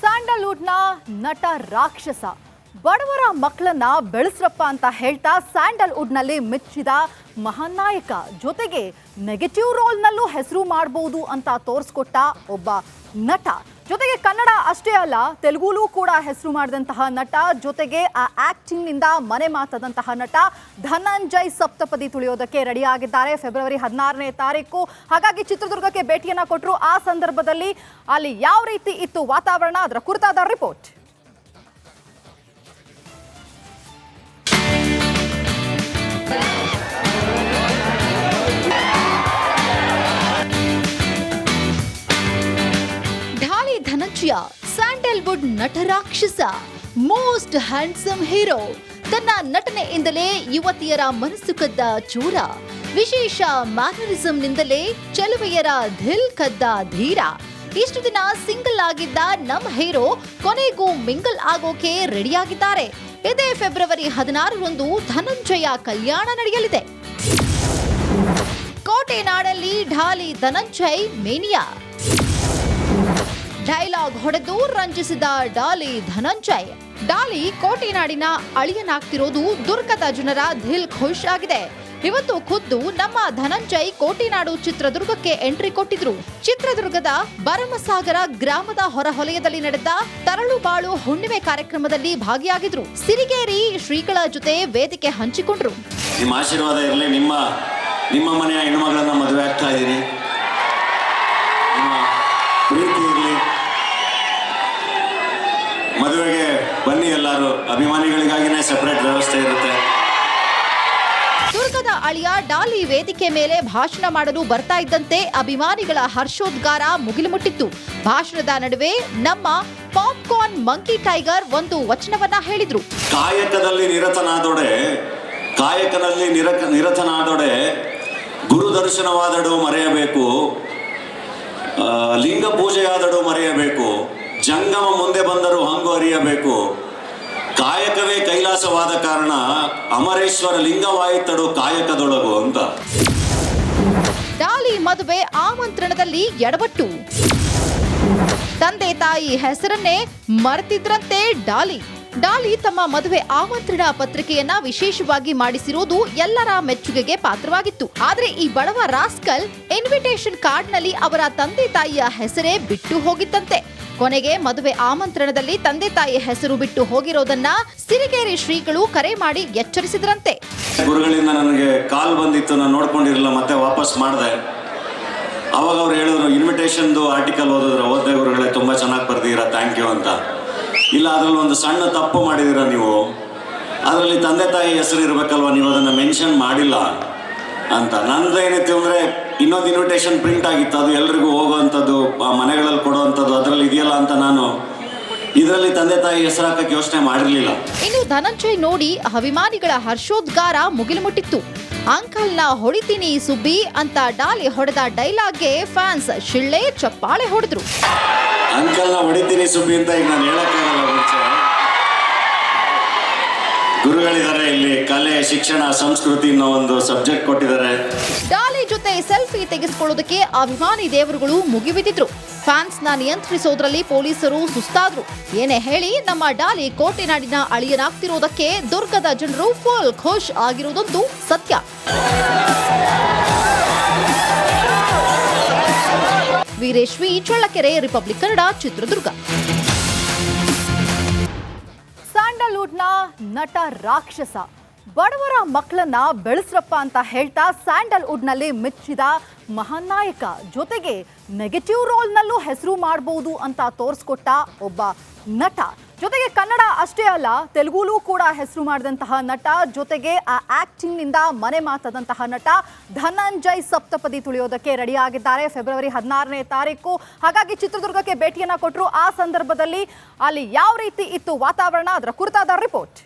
ಸ್ಯಾಂಡಲ್ವುಡ್ನ ನಟ ರಾಕ್ಷಸ ಬಡವರ ಮಕ್ಕಳನ್ನ ಬೆಳೆಸ್ರಪ್ಪ ಅಂತ ಹೇಳ್ತಾ ಸ್ಯಾಂಡಲ್ವುಡ್ನಲ್ಲಿ ಮೆಚ್ಚಿದ ಮಹಾನ್ ನಾಯಕ. ಜೊತೆಗೆ ನೆಗೆಟಿವ್ ರೋಲ್ನಲ್ಲೂ ಹೆಸರು ಮಾಡಬಹುದು ಅಂತ ತೋರಿಸ್ಕೊಟ್ಟ ಒಬ್ಬ ನಟ. ಜೊತೆಗೆ ಕನ್ನಡ ಅಷ್ಟೇ ಅಲ್ಲ, ತೆಲುಗುಲೂ ಕೂಡ ಹೆಸರು ಮಾಡಿದಂತಹ ನಟ. ಜೊತೆಗೆ ಆ ಆಕ್ಟಿಂಗ್ನಿಂದ ಮನೆ ಮಾತಾದಂತಹ ನಟ ಧನಂಜಯ್ ಸಪ್ತಪದಿ ತುಳಿಯೋದಕ್ಕೆ ರೆಡಿ ಆಗಿದ್ದಾರೆ ಫೆಬ್ರವರಿ 16ನೇ ತಾರೀಕು. ಹಾಗಾಗಿ ಚಿತ್ರದುರ್ಗಕ್ಕೆ ಭೇಟಿಯನ್ನ ಕೊಟ್ಟರು. ಆ ಸಂದರ್ಭದಲ್ಲಿ ಅಲ್ಲಿ ಯಾವ ರೀತಿ ಇತ್ತು ವಾತಾವರಣ, ಅದರ ಕುರಿತಾದ ರಿಪೋರ್ಟ್. ಧನಂಜಯ ಸ್ಯಾಂಡಲ್ವುಡ್ ನಟ ರಾಕ್ಷಸ, ಮೋಸ್ಟ್ ಹ್ಯಾಂಡ್ಸಮ್ ಹೀರೋ. ತನ್ನ ನಟನೆಯಿಂದಲೇ ಯುವತಿಯರ ಮನಸ್ಸು ಕದ್ದ ಚೂರ, ವಿಶೇಷ ಮ್ಯಾನರಿಸಂನಿಂದಲೇ ಚೆಲುವೆಯರ ದಿಲ್ ಕದ್ದ ಧೀರ. ಇಷ್ಟು ದಿನ ಸಿಂಗಲ್ ಆಗಿದ್ದ ನಮ್ಮ ಹೀರೋ ಕೊನೆಗೂ ಮಿಂಗಲ್ ಆಗೋಕೆ ರೆಡಿಯಾಗಿದ್ದಾರೆ. ಇದೇ ಫೆಬ್ರವರಿ 16ರಂದು ಧನಂಜಯ ಕಲ್ಯಾಣ ನಡೆಯಲಿದೆ. ಕೋಟೆನಾಡಲ್ಲಿ ಢಾಲಿ ಧನಂಜಯ್ ಮೇನಿಯಾ. ಡೈಲಾಗ್ ಹೊಡೆದು ರಂಜಿಸಿದ ಡಾಲಿ ಧನಂಜಯ್. ಡಾಲಿ ಕೋಟೆನಾಡಿನ ಅಳಿಯನಾಗ್ತಿರೋದು ದುರ್ಗದ ಜನರ ದಿಲ್ ಖುಷ್ ಆಗಿದೆ. ಇವತ್ತು ಖುದ್ದು ನಮ್ಮ ಧನಂಜಯ್ ಕೋಟೆನಾಡು ಚಿತ್ರದುರ್ಗಕ್ಕೆ ಎಂಟ್ರಿ ಕೊಟ್ಟಿದ್ರು. ಚಿತ್ರದುರ್ಗದ ಭರಮಸಾಗರ ಗ್ರಾಮದ ಹೊರವಲಯದಲ್ಲಿ ನಡೆದ ತರಳುಬಾಳು ಹುಣ್ಣಿಮೆ ಕಾರ್ಯಕ್ರಮದಲ್ಲಿ ಭಾಗಿಯಾಗಿದ್ರು. ಸಿರಿಗೇರಿ ಶ್ರೀಗಳ ಜೊತೆ ವೇದಿಕೆ ಹಂಚಿಕೊಂಡ್ರು. ನಿಮ್ಮ ಆಶೀರ್ವಾದ ಇರಲಿ. ನಿಮ್ಮ ಮನೆಯ ಹೆಣ್ಣುಮಗಳನ್ನ ಮದುವೆ ಆಗ್ತಾ ಇದ್ದೀರಿ. ನಿಮ್ಮ ಪ್ರೀತಿ ಇರಲಿ. ಮದುವೆಗೆ ಬನ್ನಿ ಎಲ್ಲರೂ. ಅಭಿಮಾನಿಗಳಿಗಾಗಿನೇ ಸೆಪರೇಟ್ ವ್ಯವಸ್ಥೆ ಇರುತ್ತೆ. ದುರ್ಗದ ಅಳಿಯ ಡಾಲಿ ವೇದಿಕೆ ಮೇಲೆ ಭಾಷಣ ಮಾಡಲು ಬರ್ತಾ ಇದ್ದಂತೆ ಅಭಿಮಾನಿಗಳ ಹರ್ಷೋದ್ಗಾರ ಮುಗಿಲು ಮುಟ್ಟಿತ್ತು. ಭಾಷಣದ ನಡುವೆ ನಮ್ಮ ಪಾಪ್ಕಾರ್ನ್ ಮಂಕಿ ಟೈಗರ್ ಒಂದು ವಚನವನ್ನ ಹೇಳಿದ್ರು. ಕಾಯಕದಲ್ಲಿ ನಿರತನಾದೊಡೆ ಗುರು ದರ್ಶನವಾದಡು ಮರೆಯಬೇಕು, ಲಿಂಗ ಪೂಜೆಯಾದಡು ಮರೆಯಬೇಕು, ಜಂಗಮ ಮುಂದೆ ಬಂದರೂ ಹಂಗು ಅರಿಯಬೇಕು, ಕಾಯಕವೇ ಕೈಲಾಸವಾದ ಕಾರಣ ಅಮರೇಶ್ವರ ಲಿಂಗವಾಯಿತಡು ಕಾಯಕದೊಳಗು ಅಂತ. ಡಾಲಿ ಮದುವೆ ಆಮಂತ್ರಣದಲ್ಲಿ ಎಡವಟ್ಟು. ತಂದೆ ತಾಯಿ ಹೆಸರನ್ನೇ ಮರೆತಿದ್ರಂತೆ ಡಾಲಿ ತಮ್ಮ ಮದುವೆ ಆಮಂತ್ರಣ ಪತ್ರಿಕೆಯನ್ನ ವಿಶೇಷವಾಗಿ ಮಾಡಿಸಿರುವುದು ಎಲ್ಲರ ಮೆಚ್ಚುಗೆಗೆ ಪಾತ್ರವಾಗಿತ್ತು. ಆದ್ರೆ ಈ ಬಡವ ರಾಸ್ಕಲ್ ಇನ್ವಿಟೇಷನ್ ಕಾರ್ಡ್ ನಲ್ಲಿ ಅವರ ತಂದೆ ತಾಯಿಯ ಹೆಸರೇ ಬಿಟ್ಟು ಹೋಗಿತ್ತಂತೆ. ಕೊನೆಗೆ ಮದುವೆ ಆಮಂತ್ರಣದಲ್ಲಿ ತಂದೆ ತಾಯಿ ಹೆಸರು ಬಿಟ್ಟು ಹೋಗಿರೋದನ್ನ ಸಿರಿಗೇರಿ ಶ್ರೀಗಳು ಕರೆ ಮಾಡಿ ಎಚ್ಚರಿಸಿದ್ರಂತೆ. ಗುರುಗಳಿಂದ ನನಗೆ ಕಾಲ್ ಬಂದಿತ್ತು, ನಾನು ನೋಡ್ಕೊಂಡಿರಲಿಲ್ಲ, ಮತ್ತೆ ವಾಪಸ್ ಮಾಡಿದೆ. ಅವಾಗ ಅವ್ರು ಹೇಳಿದ್ರು, ಇನ್ವಿಟೇಷನ್ದು ಆರ್ಟಿಕಲ್ ಓದಿದ್ರೆ ಗುರುಗಳೇ ತುಂಬಾ ಚೆನ್ನಾಗಿ ಬರ್ದಿದ್ದೀರಾ, ಥ್ಯಾಂಕ್ ಯು ಅಂತ. ಇಲ್ಲ, ಅದರಲ್ಲಿ ಒಂದು ಸಣ್ಣ ತಪ್ಪು ಮಾಡಿದ್ದೀರಾ ನೀವು, ಅದರಲ್ಲಿ ತಂದೆ ತಾಯಿ ಹೆಸರು ಇರಬೇಕಲ್ವ, ನೀವು ಅದನ್ನು ಮೆನ್ಷನ್ ಮಾಡಿಲ್ಲ ಅಂತ. ನಂದು ಏನಿತ್ತು ಅಂದರೆ ಇನ್ನೊಂದು ಇನ್ವಿಟೇಷನ್ ಪ್ರಿಂಟ್ ಆಗಿತ್ತು, ಅದು ಎಲ್ರಿಗೂ ಹೋಗುವಂಥದ್ದು, ಮನೆಗಳಲ್ಲಿ ಕೊಡುವಂಥದ್ದು, ಅದರಲ್ಲಿ ಇದೆಯಲ್ಲ ಅಂತ ನಾನು ಇದರಲ್ಲಿ ತಂದೆ ತಾಯಿ ಹೆಸರು ಹಾಕಕ್ಕೆ ಯೋಚನೆ ಮಾಡಿರಲಿಲ್ಲ. ಇನ್ನು ಧನಂಜಯ್ ನೋಡಿ ಅಭಿಮಾನಿಗಳ ಹರ್ಷೋದ್ಗಾರ ಮುಗಿಲು ಮುಟ್ಟಿತ್ತು. ಅಂಕಲ್ನ ಹೊಡಿತೀನಿ ಸುಬ್ಬಿ ಅಂತ ಡಾಲಿ ಹೊಡೆದ ಡೈಲಾಗ್ಗೆ ಫ್ಯಾನ್ಸ್ ಶಿಳ್ಳೆ ಚಪ್ಪಾಳೆ ಹೊಡೆದ್ರು. ಅಂಕಲ್ನ ಹೊಡಿತೀನಿ ಸುಬ್ಬಿ ಅಂತ ಈಗ ನಾನು ಹೇಳಕ್ಕಾಗಲ್ಲ. ಮುಂಚೆ ಗುರುಗಳಿದ್ದಾರೆ ಇಲ್ಲಿ, ಕಲೆ, ಶಿಕ್ಷಣ, ಸಂಸ್ಕೃತಿ ಅನ್ನೋ ಒಂದು ಸಬ್ಜೆಕ್ಟ್ ಕೊಟ್ಟಿದ್ದಾರೆ. ಡಾಲಿ ಜೊತೆ ಸೆಲ್ಫಿ ತೆಗೆಸಿಕೊಳ್ಳೋದಕ್ಕೆ ಅಭಿಮಾನಿ ದೇವರುಗಳು ಮುಗಿಬಿದ್ದಿದ್ರು. ಫ್ಯಾನ್ಸ್ ನ ನಿಯಂತ್ರಿಸೋದ್ರಲ್ಲಿ ಪೊಲೀಸರು ಸುಸ್ತಾದ್ರು. ಏನೇ ಹೇಳಿ ನಮ್ಮ ಡಾಲಿ ಕೋಟೆನಾಡಿನ ಅಳಿಯನಾಗ್ತಿರೋದಕ್ಕೆ ದುರ್ಗದ ಜನರು ಫುಲ್ ಖುಷ್ ಆಗಿರೋದೊಂದು ಸತ್ಯ. Veeresh V, Challakere, Republic Kannada, Chitradurga. ಸ್ಯಾಂಡಲ್ವುಡ್ನ ನಟ ರಾಕ್ಷಸ ಬಡವರ ಮಕ್ಕಳನ್ನ ಬೆಳೆಸ್ರಪ್ಪ ಅಂತ ಹೇಳ್ತಾ ಸ್ಯಾಂಡಲ್ವುಡ್ನಲ್ಲಿ ಮೆಚ್ಚಿದ ಮಹಾನ್ ನಾಯಕ. ಜೊತೆಗೆ ನೆಗೆಟಿವ್ ರೋಲ್ನಲ್ಲೂ ಹೆಸರು ಮಾಡಬಹುದು ಅಂತ ತೋರಿಸ್ಕೊಟ್ಟ ಒಬ್ಬ ನಟ. ಜೊತೆಗೆ ಕನ್ನಡ ಅಷ್ಟೇ ಅಲ್ಲ, ತೆಲುಗುಲೂ ಕೂಡ ಹೆಸರು ಮಾಡಿದಂತಹ ನಟ. ಜೊತೆಗೆ ಆ ಆಕ್ಟಿಂಗ್ನಿಂದ ಮನೆ ಮಾತಾದಂತಹ ನಟ ಧನಂಜಯ್ ಸಪ್ತಪದಿ ತುಳಿಯೋದಕ್ಕೆ ರೆಡಿ ಆಗಿದ್ದಾರೆ ಫೆಬ್ರವರಿ 16ನೇ ತಾರೀಕು. ಹಾಗಾಗಿ ಚಿತ್ರದುರ್ಗಕ್ಕೆ ಭೇಟಿಯನ್ನ ಕೊಟ್ಟರು. ಆ ಸಂದರ್ಭದಲ್ಲಿ ಅಲ್ಲಿ ಯಾವ ರೀತಿ ಇತ್ತು ವಾತಾವರಣ, ಅದರ ಕುರಿತಾದ ರಿಪೋರ್ಟ್.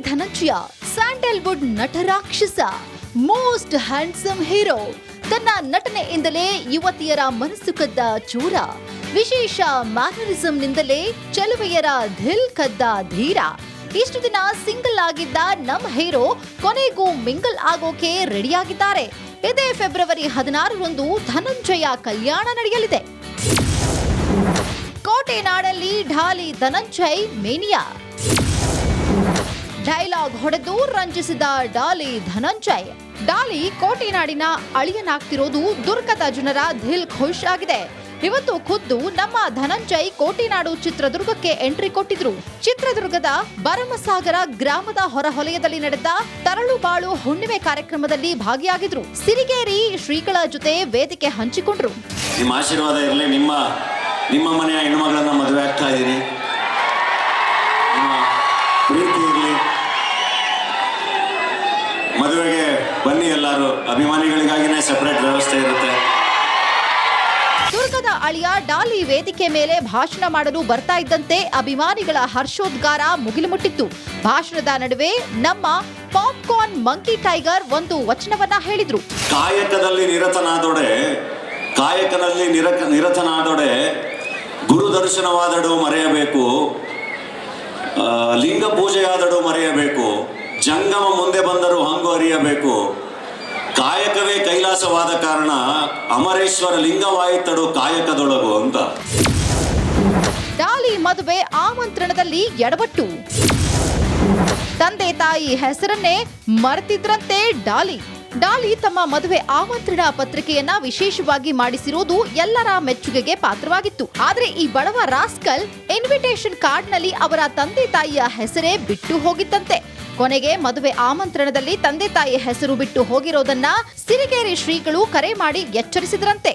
ಧನಂಜಯ ಸ್ಯಾಂಡಲ್ವುಡ್ ನಟ ರಾಕ್ಷಸ, ಮೋಸ್ಟ್ ಹ್ಯಾಂಡ್ಸಮ್ ಹೀರೋ. ತನ್ನ ನಟನೆಯಿಂದಲೇ ಯುವತಿಯರ ಮನಸ್ಸು ಕದ್ದ ಚೂರ, ವಿಶೇಷ ಮ್ಯಾನರಿಸಂನಿಂದಲೇ ಚೆಲುವೆಯರ ದಿಲ್ ಕದ್ದ ಧೀರ. ಇಷ್ಟು ದಿನ ಸಿಂಗಲ್ ಆಗಿದ್ದ ನಮ್ಮ ಹೀರೋ ಕೊನೆಗೂ ಮಿಂಗಲ್ ಆಗೋಕೆ ರೆಡಿಯಾಗಿದ್ದಾರೆ. ಇದೇ ಫೆಬ್ರವರಿ 16ರಂದು ಧನಂಜಯ ಕಲ್ಯಾಣ ನಡೆಯಲಿದೆ. ಕೋಟೆ ನಾಡಲ್ಲಿ ಢಾಲಿ ಧನಂಜಯ್ ಮೇನಿಯಾ. ಡೈಲಾಗ್ ಹೊಡೆದು ರಂಜಿಸಿದ ಡಾಲಿ ಧನಂಜಯ್. ಡಾಲಿ ಕೋಟೆನಾಡಿನ ಅಳಿಯನಾಗ್ತಿರೋದು ದುರ್ಗದ ಜನರ ದಿಲ್ ಖುಷ್ ಆಗಿದೆ. ಇವತ್ತು ಖುದ್ದು ನಮ್ಮ ಧನಂಜಯ್ ಕೋಟೆನಾಡು ಚಿತ್ರದುರ್ಗಕ್ಕೆ ಎಂಟ್ರಿ ಕೊಟ್ಟಿದ್ರು. ಚಿತ್ರದುರ್ಗದ ಭರಮಸಾಗರ ಗ್ರಾಮದ ಹೊರವಲಯದಲ್ಲಿ ನಡೆದ ತರಳುಬಾಳು ಹುಣ್ಣಿಮೆ ಕಾರ್ಯಕ್ರಮದಲ್ಲಿ ಭಾಗಿಯಾಗಿದ್ರು. ಸಿರಿಗೇರಿ ಶ್ರೀಗಳ ಜೊತೆ ವೇದಿಕೆ ಹಂಚಿಕೊಂಡ್ರು. ನಿಮ್ಮ ಆಶೀರ್ವಾದ ಇರಲಿ. ನಿಮ್ಮ ಮನೆಯ ಹೆಣ್ಣುಮಗಳನ್ನ ಮದುವೆ ಆಗ್ತಾ ಇದ್ದೀರಿ. ನಿಮ್ಮ ಪ್ರೀತಿ ಇರಲಿ. ಮದುವೆಗೆ ಬನ್ನಿ ಎಲ್ಲರೂ. ಅಭಿಮಾನಿಗಳಿಗಾಗಿನೇ ಸೆಪರೇಟ್ ವ್ಯವಸ್ಥೆ ಇರುತ್ತೆ. ದುರ್ಗದ ಅಳಿಯ ಡಾಲಿ ವೇದಿಕೆ ಮೇಲೆ ಭಾಷಣ ಮಾಡಲು ಬರ್ತಾ ಇದ್ದಂತೆ ಅಭಿಮಾನಿಗಳ ಹರ್ಷೋದ್ಗಾರ ಮುಗಿಲು ಮುಟ್ಟಿತ್ತು. ಭಾಷಣದ ನಡುವೆ ನಮ್ಮ ಪಾಪ್ಕಾರ್ನ್ ಮಂಕಿ ಟೈಗರ್ ಒಂದು ವಚನವನ್ನ ಹೇಳಿದ್ರು. ಕಾಯಕದಲ್ಲಿ ನಿರತನಾದೊಡೆ ಗುರು ದರ್ಶನವಾದಡು ಮರೆಯಬೇಕು, ಲಿಂಗ ಪೂಜೆಯಾದಡು ಮರೆಯಬೇಕು, ಜಂಗಮ ಮುಂದೆ ಬಂದರೂ ಹಂಗು ಅರಿಯಬೇಕು, ಕಾಯಕವೇ ಕೈಲಾಸವಾದ ಕಾರಣ ಅಮರೇಶ್ವರ ಲಿಂಗವಾಯಿತಡು ಕಾಯಕದೊಳಗು ಅಂತ. ಡಾಲಿ ಮದುವೆ ಆಮಂತ್ರಣದಲ್ಲಿ ಎಡವಟ್ಟು. ತಂದೆ ತಾಯಿ ಹೆಸರನ್ನೇ ಮರೆತಿದ್ರಂತೆ ಡಾಲಿ. ಡಾಲಿ ತಮ್ಮ ಮದುವೆ ಆಮಂತ್ರಣ ಪತ್ರಿಕೆಯನ್ನ ವಿಶೇಷವಾಗಿ ಮಾಡಿಸಿರುವುದು ಎಲ್ಲರ ಮೆಚ್ಚುಗೆಗೆ ಪಾತ್ರವಾಗಿತ್ತು. ಆದ್ರೆ ಈ ಬಡವ ರಾಸ್ಕಲ್ ಇನ್ವಿಟೇಷನ್ ಕಾರ್ಡ್ ನಲ್ಲಿ ಅವರ ತಂದೆ ತಾಯಿಯ ಹೆಸರೇ ಬಿಟ್ಟು ಹೋಗಿದ್ದಂತೆ. ಕೊನೆಗೆ ಮದುವೆ ಆಮಂತ್ರಣದಲ್ಲಿ ತಂದೆ ತಾಯಿ ಹೆಸರು ಬಿಟ್ಟು ಹೋಗಿರೋದನ್ನ ಸಿರಿಗೇರಿ ಶ್ರೀಗಳು ಕರೆ ಮಾಡಿ ಎಚ್ಚರಿಸಿದ್ರಂತೆ.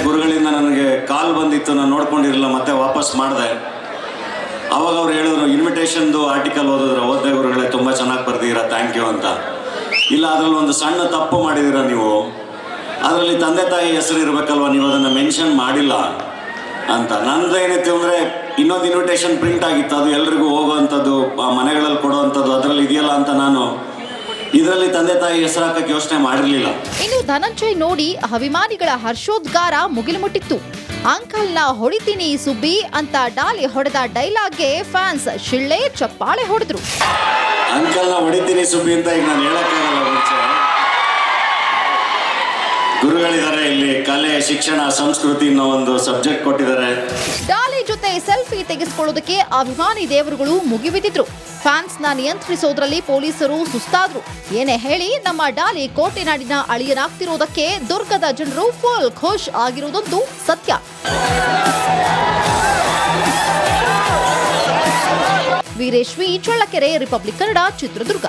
ಗುರುಗಳಿಂದ ನನಗೆ ಕಾಲ್ ಬಂದಿತ್ತು, ನಾನು ನೋಡ್ಕೊಂಡಿರಲಿಲ್ಲ, ಮತ್ತೆ ವಾಪಸ್ ಮಾಡಿದೆ. ಅವಾಗ ಅವ್ರು ಹೇಳಿದ್ರು, ಇನ್ವಿಟೇಷನ್ದು ಆರ್ಟಿಕಲ್ ಓದಿದೆ ಗುರುಗಳೇ, ತುಂಬ ಚೆನ್ನಾಗಿ ಬರ್ದಿದ್ದೀರಾ, ಥ್ಯಾಂಕ್ ಯು ಅಂತ. ಇಲ್ಲ, ಅದರಲ್ಲಿ ಒಂದು ಸಣ್ಣ ತಪ್ಪು ಮಾಡಿದ್ದೀರಾ ನೀವು, ಅದರಲ್ಲಿ ತಂದೆ ತಾಯಿ ಹೆಸರು ಇರಬೇಕಲ್ವ, ನೀವು ಅದನ್ನು ಮೆನ್ಷನ್ ಮಾಡಿಲ್ಲ ಅಂತ. ನಂದು ಏನಿತ್ತು ಅಂದರೆ, ಇನ್ನೊಂದು ಇನ್ವಿಟೇಷನ್ ಪ್ರಿಂಟ್ ಆಗಿತ್ತು, ಅದು ಎಲ್ರಿಗೂ ಹೋಗುವಂಥದ್ದು, ಮನೆಗಳಲ್ಲಿ ಕೊಡುವಂಥದ್ದು, ಅದರಲ್ಲಿ ಇದೆಯಲ್ಲ ಅಂತ ನಾನು ಇದರಲ್ಲಿ ತಂದೆ ತಾಯಿ ಹೆಸರು ಹಾಕಕ್ಕೆ ಯೋಚನೆ ಮಾಡಿರಲಿಲ್ಲ. ಇನ್ನು ಧನಂಜಯ್ ನೋಡಿ ಅಭಿಮಾನಿಗಳ ಹರ್ಷೋದ್ಗಾರ ಮುಗಿಲು ಮುಟ್ಟಿತ್ತು. ಅಂಕಲ್ನ ಹೊಡಿತೀನಿ ಸುಬ್ಬಿ ಅಂತ ಡಾಲಿ ಹೊಡೆದ ಡೈಲಾಗ್ಗೆ ಫ್ಯಾನ್ಸ್ ಶಿಳ್ಳೆ ಚಪ್ಪಾಳೆ ಹೊಡೆದ್ರು. ಅಂಕಲ್ನ ಹೊಡಿತೀನಿ ಸುಬ್ಬಿ ಅಂತ ಈಗ ನಾನು ಹೇಳಕ್ಕಾಗಲ್ಲ. ಮುಂಚೆ ಗುರುಗಳಿದ್ದಾರೆ ಇಲ್ಲಿ, ಕಲೆ, ಶಿಕ್ಷಣ, ಸಂಸ್ಕೃತಿ ಅನ್ನೋ ಒಂದು ಸಬ್ಜೆಕ್ಟ್ ಕೊಟ್ಟಿದ್ದಾರೆ. ಡಾಲಿ ಜೊತೆ ಸೆಲ್ಫಿ ತೆಗೆಸಿಕೊಳ್ಳೋದಕ್ಕೆ ಅಭಿಮಾನಿ ದೇವರುಗಳು ಮುಗಿಬಿದ್ದಿದ್ರು. ಫ್ಯಾನ್ಸ್ ನ ನಿಯಂತ್ರಿಸೋದ್ರಲ್ಲಿ ಪೊಲೀಸರು ಸುಸ್ತಾದ್ರು. ಏನೇ ಹೇಳಿ ನಮ್ಮ ಡಾಲಿ ಕೋಟೆನಾಡಿನ ಅಳಿಯನಾಗ್ತಿರೋದಕ್ಕೆ ದುರ್ಗದ ಜನರು ಫುಲ್ ಖುಷ್ ಆಗಿರೋದೊಂದು ಸತ್ಯ. Veeresh V, Challakere, Republic Kannada, Chitradurga.